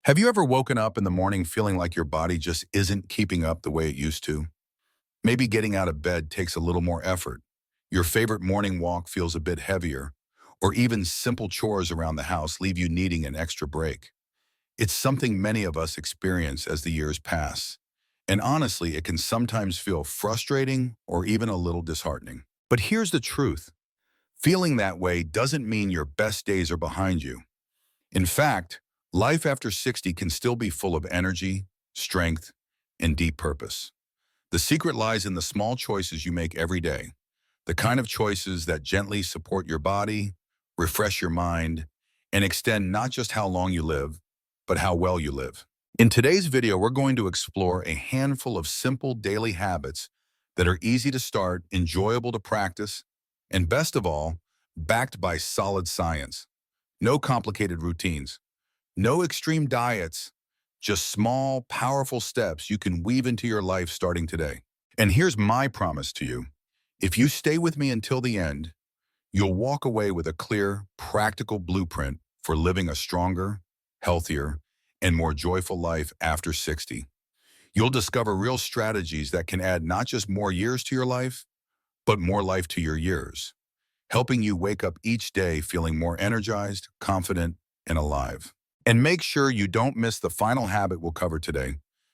Have you ever woken up in the morning feeling like your body just isn't keeping up the way it used to? Maybe getting out of bed takes a little more effort. Your favorite morning walk feels a bit heavier, or even simple chores around the house leave you needing an extra break. It's something many of us experience as the years pass. And honestly, it can sometimes feel frustrating or even a little disheartening. But here's the truth. Feeling that way doesn't mean your best days are behind you. In fact, life after 60 can still be full of energy, strength, and deep purpose. The secret lies in the small choices you make every day, the kind of choices that gently support your body, refresh your mind, and extend not just how long you live, but how well you live. In today's video, we're going to explore a handful of simple daily habits that are easy to start, enjoyable to practice, and best of all, backed by solid science. No complicated routines. No extreme diets, just small, powerful steps you can weave into your life starting today. And here's my promise to you. If you stay with me until the end, you'll walk away with a clear, practical blueprint for living a stronger, healthier, and more joyful life after 60. You'll discover real strategies that can add not just more years to your life, but more life to your years, helping you wake up each day feeling more energized, confident, and alive. And make sure you don't miss the final habit we'll cover today,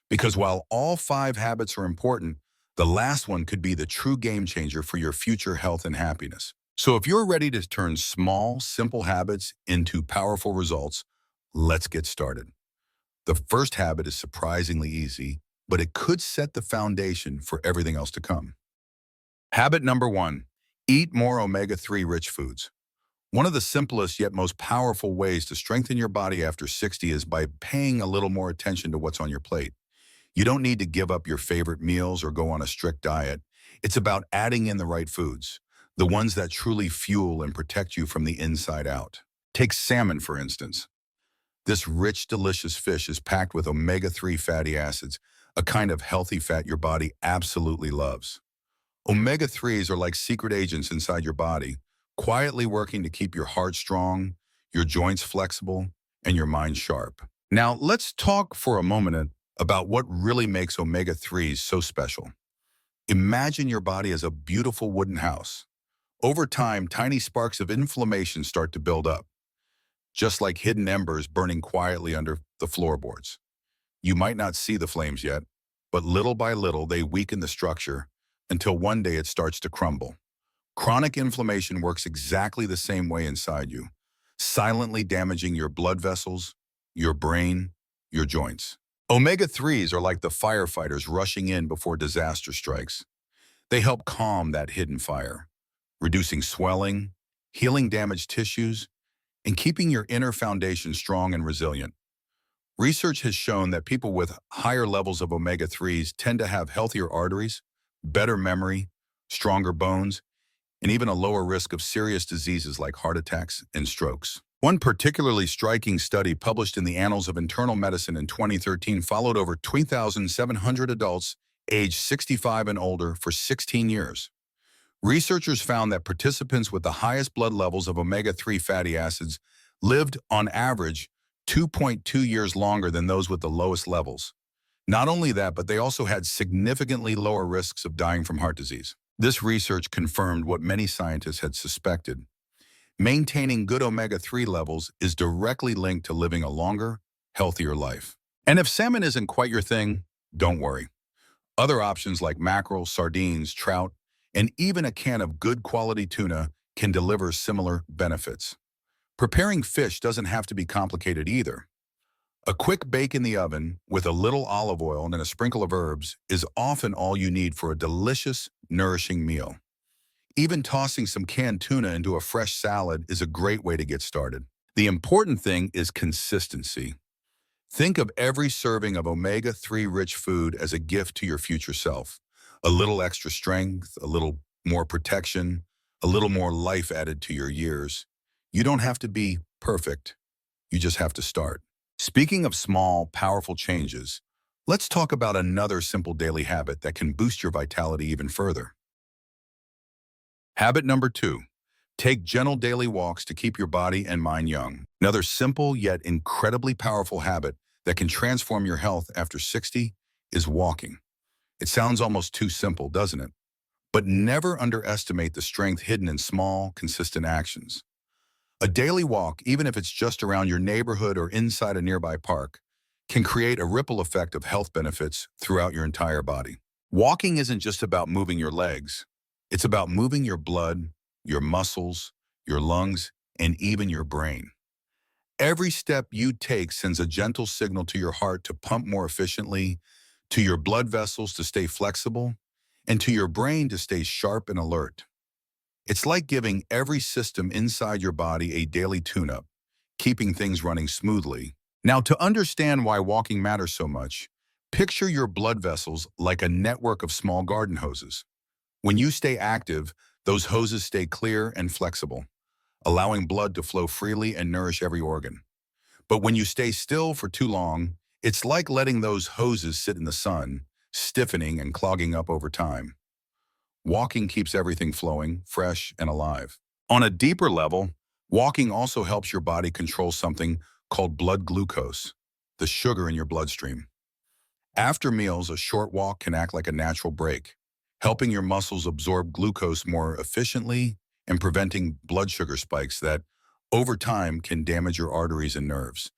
because while all 5 habits are important, the last one could be the true game changer for your future health and happiness. So if you're ready to turn small, simple habits into powerful results, let's get started. The first habit is surprisingly easy, but it could set the foundation for everything else to come. Habit number 1, eat more omega-3 rich foods. One of the simplest yet most powerful ways to strengthen your body after 60 is by paying a little more attention to what's on your plate. You don't need to give up your favorite meals or go on a strict diet. It's about adding in the right foods, the ones that truly fuel and protect you from the inside out. Take salmon, for instance. This rich, delicious fish is packed with omega-3 fatty acids, a kind of healthy fat your body absolutely loves. Omega-3s are like secret agents inside your body, quietly working to keep your heart strong, your joints flexible, and your mind sharp. Now, let's talk for a moment about what really makes omega-3s so special. Imagine your body as a beautiful wooden house. Over time, tiny sparks of inflammation start to build up, just like hidden embers burning quietly under the floorboards. You might not see the flames yet, but little by little, they weaken the structure until one day it starts to crumble. Chronic inflammation works exactly the same way inside you, silently damaging your blood vessels, your brain, your joints. Omega-3s are like the firefighters rushing in before disaster strikes. They help calm that hidden fire, reducing swelling, healing damaged tissues, and keeping your inner foundation strong and resilient. Research has shown that people with higher levels of omega-3s tend to have healthier arteries, better memory, stronger bones, and even a lower risk of serious diseases like heart attacks and strokes. One particularly striking study published in the Annals of Internal Medicine in 2013 followed over 2,700 adults aged 65 and older for 16 years. Researchers found that participants with the highest blood levels of omega-3 fatty acids lived, on average, 2.2 years longer than those with the lowest levels. Not only that, but they also had significantly lower risks of dying from heart disease. This research confirmed what many scientists had suspected. Maintaining good omega-3 levels is directly linked to living a longer, healthier life. And if salmon isn't quite your thing, don't worry. Other options like mackerel, sardines, trout, and even a can of good quality tuna can deliver similar benefits. Preparing fish doesn't have to be complicated either. A quick bake in the oven with a little olive oil and a sprinkle of herbs is often all you need for a delicious, nourishing meal. Even tossing some canned tuna into a fresh salad is a great way to get started. The important thing is consistency. Think of every serving of omega-3 rich food as a gift to your future self. A little extra strength, a little more protection, a little more life added to your years. You don't have to be perfect. You just have to start. Speaking of small, powerful changes, let's talk about another simple daily habit that can boost your vitality even further. Habit number 2, take gentle daily walks to keep your body and mind young. Another simple yet incredibly powerful habit that can transform your health after 60 is walking. It sounds almost too simple, doesn't it? But never underestimate the strength hidden in small, consistent actions. A daily walk, even if it's just around your neighborhood or inside a nearby park, can create a ripple effect of health benefits throughout your entire body. Walking isn't just about moving your legs. It's about moving your blood, your muscles, your lungs, and even your brain. Every step you take sends a gentle signal to your heart to pump more efficiently, to your blood vessels to stay flexible, and to your brain to stay sharp and alert. It's like giving every system inside your body a daily tune-up, keeping things running smoothly. Now, to understand why walking matters so much, picture your blood vessels like a network of small garden hoses. When you stay active, those hoses stay clear and flexible, allowing blood to flow freely and nourish every organ. But when you stay still for too long, it's like letting those hoses sit in the sun, stiffening and clogging up over time. Walking keeps everything flowing, fresh, and alive. On a deeper level, walking also helps your body control something called blood glucose, the sugar in your bloodstream. After meals, a short walk can act like a natural break, helping your muscles absorb glucose more efficiently and preventing blood sugar spikes that, over time, can damage your arteries and nerves.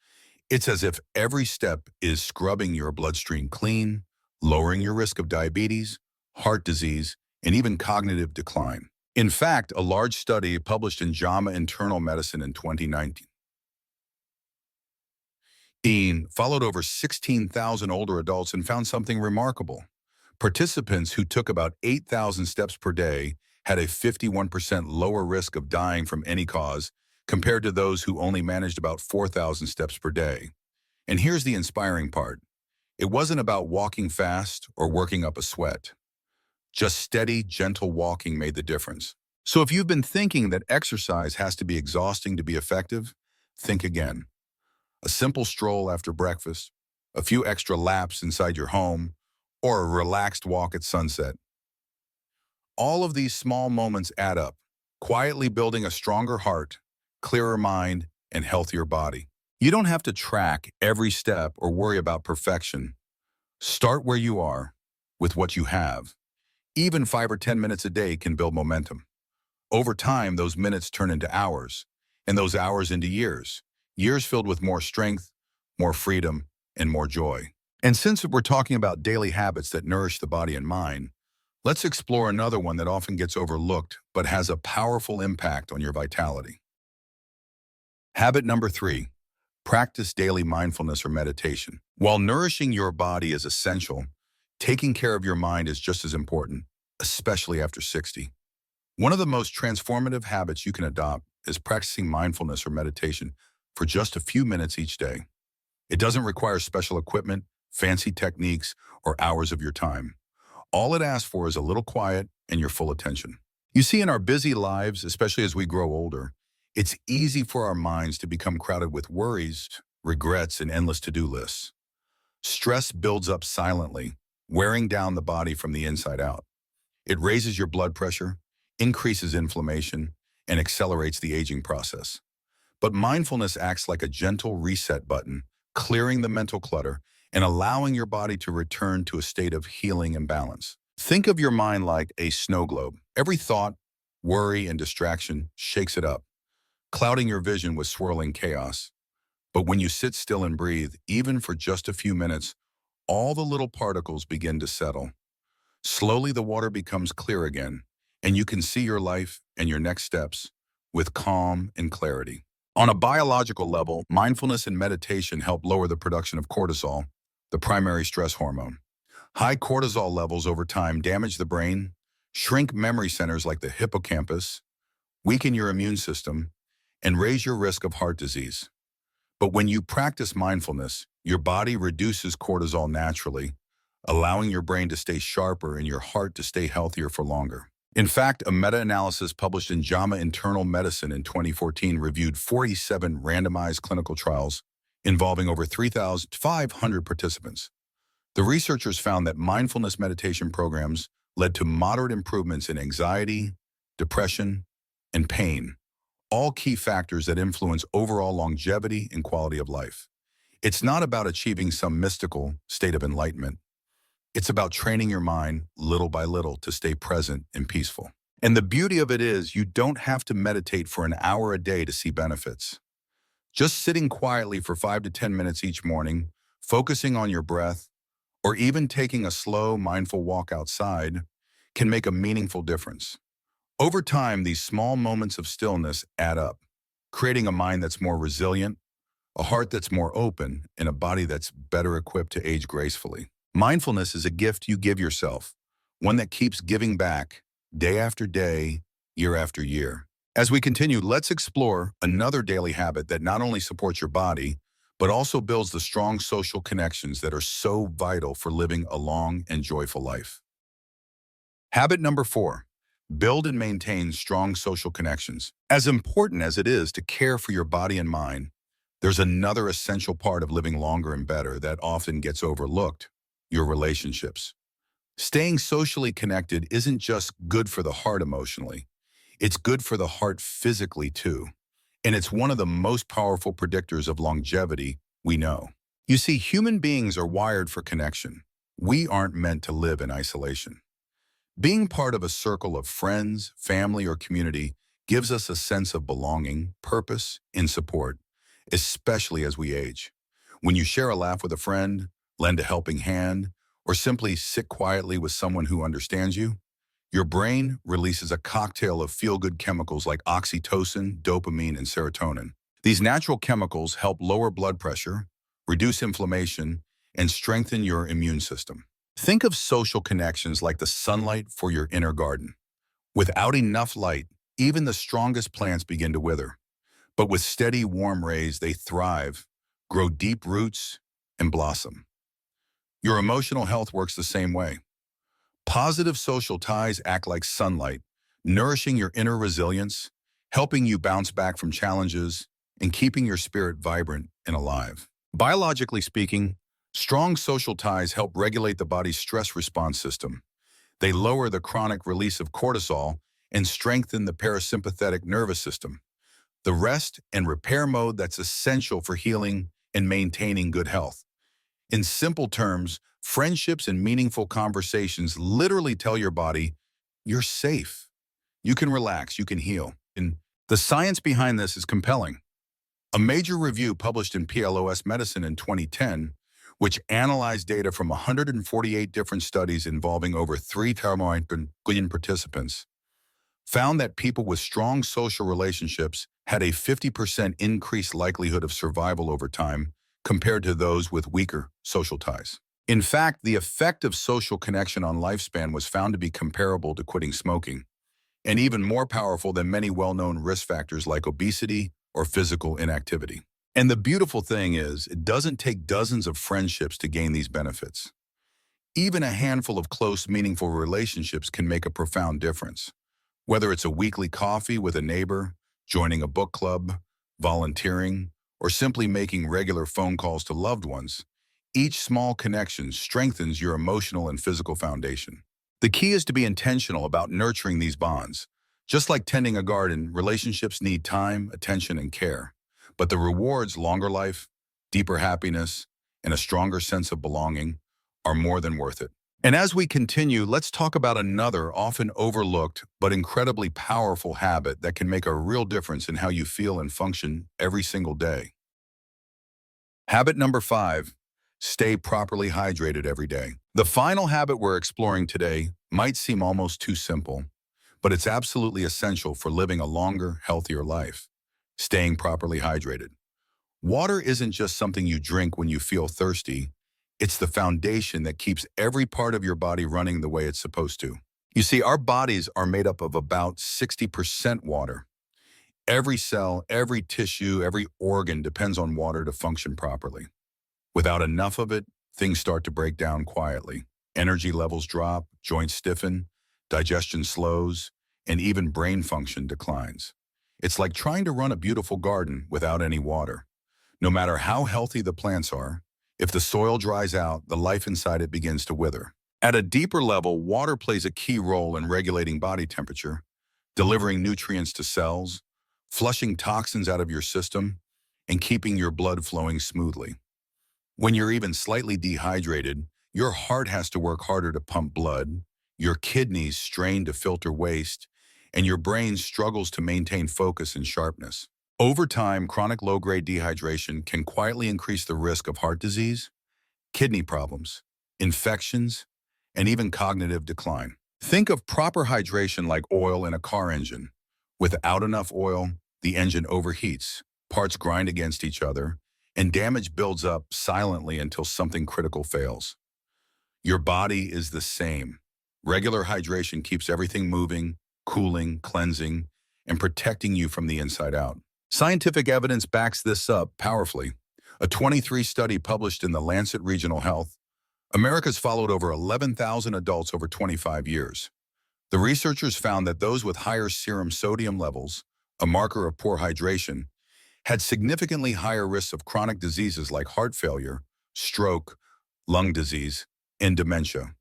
It's as if every step is scrubbing your bloodstream clean, lowering your risk of diabetes, heart disease, and even cognitive decline. In fact, a large study published in JAMA Internal Medicine in 2019 followed over 16,000 older adults and found something remarkable. Participants who took about 8,000 steps per day had a 51% lower risk of dying from any cause compared to those who only managed about 4,000 steps per day. And here's the inspiring part. It wasn't about walking fast or working up a sweat. Just steady, gentle walking made the difference. So if you've been thinking that exercise has to be exhausting to be effective, think again. A simple stroll after breakfast, a few extra laps inside your home, or a relaxed walk at sunset. All of these small moments add up, quietly building a stronger heart, clearer mind, and healthier body. You don't have to track every step or worry about perfection. Start where you are, with what you have. Even 5 or 10 minutes a day can build momentum. Over time, those minutes turn into hours, and those hours into years. Years filled with more strength, more freedom, and more joy. And since we're talking about daily habits that nourish the body and mind, let's explore another one that often gets overlooked but has a powerful impact on your vitality. Habit number 3, practice daily mindfulness or meditation. While nourishing your body is essential, taking care of your mind is just as important, especially after 60. One of the most transformative habits you can adopt is practicing mindfulness or meditation for just a few minutes each day. It doesn't require special equipment, fancy techniques, or hours of your time. All it asks for is a little quiet and your full attention. You see, in our busy lives, especially as we grow older, it's easy for our minds to become crowded with worries, regrets, and endless to-do lists. Stress builds up silently, wearing down the body from the inside out. It raises your blood pressure, increases inflammation, and accelerates the aging process. But mindfulness acts like a gentle reset button, clearing the mental clutter and allowing your body to return to a state of healing and balance. Think of your mind like a snow globe. Every thought, worry, and distraction shakes it up, clouding your vision with swirling chaos. But when you sit still and breathe, even for just a few minutes, all the little particles begin to settle. Slowly, the water becomes clear again, and you can see your life and your next steps with calm and clarity. On a biological level, mindfulness and meditation help lower the production of cortisol, the primary stress hormone. High cortisol levels over time damage the brain, shrink memory centers like the hippocampus, weaken your immune system, and raise your risk of heart disease. But when you practice mindfulness, your body reduces cortisol naturally, allowing your brain to stay sharper and your heart to stay healthier for longer. In fact, a meta-analysis published in JAMA Internal Medicine in 2014 reviewed 47 randomized clinical trials involving over 3,500 participants. The researchers found that mindfulness meditation programs led to moderate improvements in anxiety, depression, and pain, all key factors that influence overall longevity and quality of life. It's not about achieving some mystical state of enlightenment. It's about training your mind little by little to stay present and peaceful. And the beauty of it is you don't have to meditate for an hour a day to see benefits. Just sitting quietly for 5 to 10 minutes each morning, focusing on your breath, or even taking a slow, mindful walk outside can make a meaningful difference. Over time, these small moments of stillness add up, creating a mind that's more resilient, a heart that's more open, and a body that's better equipped to age gracefully. Mindfulness is a gift you give yourself, one that keeps giving back day after day, year after year. As we continue, let's explore another daily habit that not only supports your body, but also builds the strong social connections that are so vital for living a long and joyful life. Habit number 4, build and maintain strong social connections. As important as it is to care for your body and mind, there's another essential part of living longer and better that often gets overlooked: your relationships. Staying socially connected isn't just good for the heart emotionally, it's good for the heart physically too. And it's one of the most powerful predictors of longevity we know. You see, human beings are wired for connection. We aren't meant to live in isolation. Being part of a circle of friends, family, or community gives us a sense of belonging, purpose, and support, especially as we age. When you share a laugh with a friend, lend a helping hand, or simply sit quietly with someone who understands you, your brain releases a cocktail of feel-good chemicals like oxytocin, dopamine, and serotonin. These natural chemicals help lower blood pressure, reduce inflammation, and strengthen your immune system. Think of social connections like the sunlight for your inner garden. Without enough light, even the strongest plants begin to wither. But with steady, warm rays, they thrive, grow deep roots, and blossom. Your emotional health works the same way. Positive social ties act like sunlight, nourishing your inner resilience, helping you bounce back from challenges, and keeping your spirit vibrant and alive. Biologically speaking, strong social ties help regulate the body's stress response system. They lower the chronic release of cortisol and strengthen the parasympathetic nervous system, the rest and repair mode that's essential for healing and maintaining good health. In simple terms, friendships and meaningful conversations literally tell your body, you're safe. You can relax, you can heal. And the science behind this is compelling. A major review published in PLOS Medicine in 2010, which analyzed data from 148 different studies involving over 3 billion participants, found that people with strong social relationships had a 50% increased likelihood of survival over time compared to those with weaker social ties. In fact, the effect of social connection on lifespan was found to be comparable to quitting smoking, and even more powerful than many well-known risk factors like obesity or physical inactivity. And the beautiful thing is, it doesn't take dozens of friendships to gain these benefits. Even a handful of close, meaningful relationships can make a profound difference. Whether it's a weekly coffee with a neighbor, joining a book club, volunteering, or simply making regular phone calls to loved ones, each small connection strengthens your emotional and physical foundation. The key is to be intentional about nurturing these bonds. Just like tending a garden, relationships need time, attention, and care. But the rewards, longer life, deeper happiness, and a stronger sense of belonging, are more than worth it. And as we continue, let's talk about another often overlooked but incredibly powerful habit that can make a real difference in how you feel and function every single day. Habit number 5, stay properly hydrated every day. The final habit we're exploring today might seem almost too simple, but it's absolutely essential for living a longer, healthier life: staying properly hydrated. Water isn't just something you drink when you feel thirsty. It's the foundation that keeps every part of your body running the way it's supposed to. You see, our bodies are made up of about 60% water. Every cell, every tissue, every organ depends on water to function properly. Without enough of it, things start to break down quietly. Energy levels drop, joints stiffen, digestion slows, and even brain function declines. It's like trying to run a beautiful garden without any water. No matter how healthy the plants are, if the soil dries out, the life inside it begins to wither. At a deeper level, water plays a key role in regulating body temperature, delivering nutrients to cells, flushing toxins out of your system, and keeping your blood flowing smoothly. When you're even slightly dehydrated, your heart has to work harder to pump blood, your kidneys strain to filter waste, and your brain struggles to maintain focus and sharpness. Over time, chronic low-grade dehydration can quietly increase the risk of heart disease, kidney problems, infections, and even cognitive decline. Think of proper hydration like oil in a car engine. Without enough oil, the engine overheats, parts grind against each other, and damage builds up silently until something critical fails. Your body is the same. Regular hydration keeps everything moving, cooling, cleansing, and protecting you from the inside out. Scientific evidence backs this up powerfully. A 23 study published in the Lancet Regional Health, America's followed over 11,000 adults over 25 years. The researchers found that those with higher serum sodium levels, a marker of poor hydration, had significantly higher risks of chronic diseases like heart failure, stroke, lung disease, and dementia.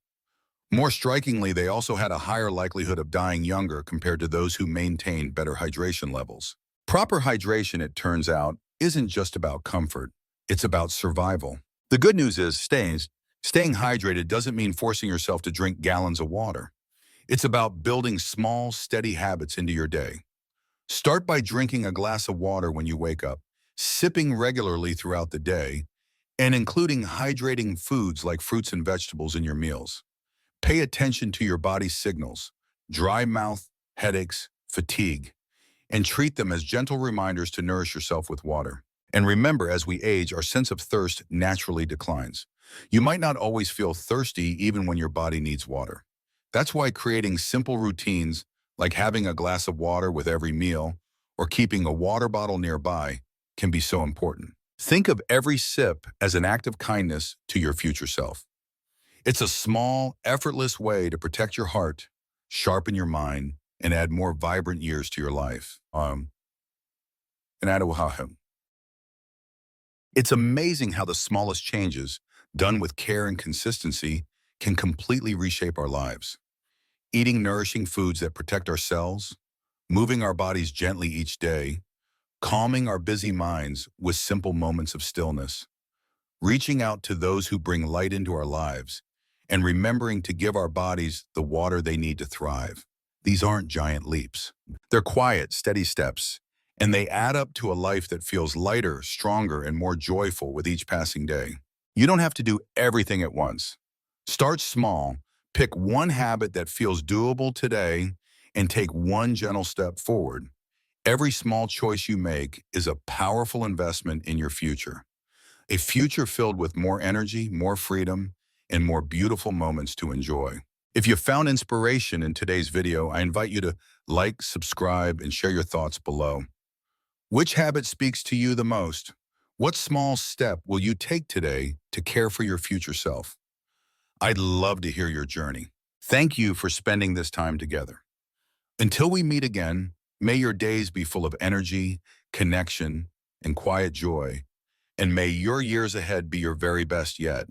More strikingly, they also had a higher likelihood of dying younger compared to those who maintained better hydration levels. Proper hydration, it turns out, isn't just about comfort. It's about survival. The good news is staying hydrated doesn't mean forcing yourself to drink gallons of water. It's about building small, steady habits into your day. Start by drinking a glass of water when you wake up, sipping regularly throughout the day, and including hydrating foods like fruits and vegetables in your meals. Pay attention to your body's signals, dry mouth, headaches, fatigue, and treat them as gentle reminders to nourish yourself with water. And remember, as we age, our sense of thirst naturally declines. You might not always feel thirsty even when your body needs water. That's why creating simple routines like having a glass of water with every meal or keeping a water bottle nearby can be so important. Think of every sip as an act of kindness to your future self. It's a small, effortless way to protect your heart, sharpen your mind, and add more vibrant years to your life. It's amazing how the smallest changes, done with care and consistency, can completely reshape our lives. Eating nourishing foods that protect our cells, moving our bodies gently each day, calming our busy minds with simple moments of stillness, reaching out to those who bring light into our lives, and remembering to give our bodies the water they need to thrive. These aren't giant leaps. They're quiet, steady steps, and they add up to a life that feels lighter, stronger, and more joyful with each passing day. You don't have to do everything at once. Start small, pick one habit that feels doable today, and take one gentle step forward. Every small choice you make is a powerful investment in your future. A future filled with more energy, more freedom, and more beautiful moments to enjoy. If you found inspiration in today's video, I invite you to like, subscribe, and share your thoughts below. Which habit speaks to you the most? What small step will you take today to care for your future self? I'd love to hear your journey. Thank you for spending this time together. Until we meet again, may your days be full of energy, connection, and quiet joy, and may your years ahead be your very best yet.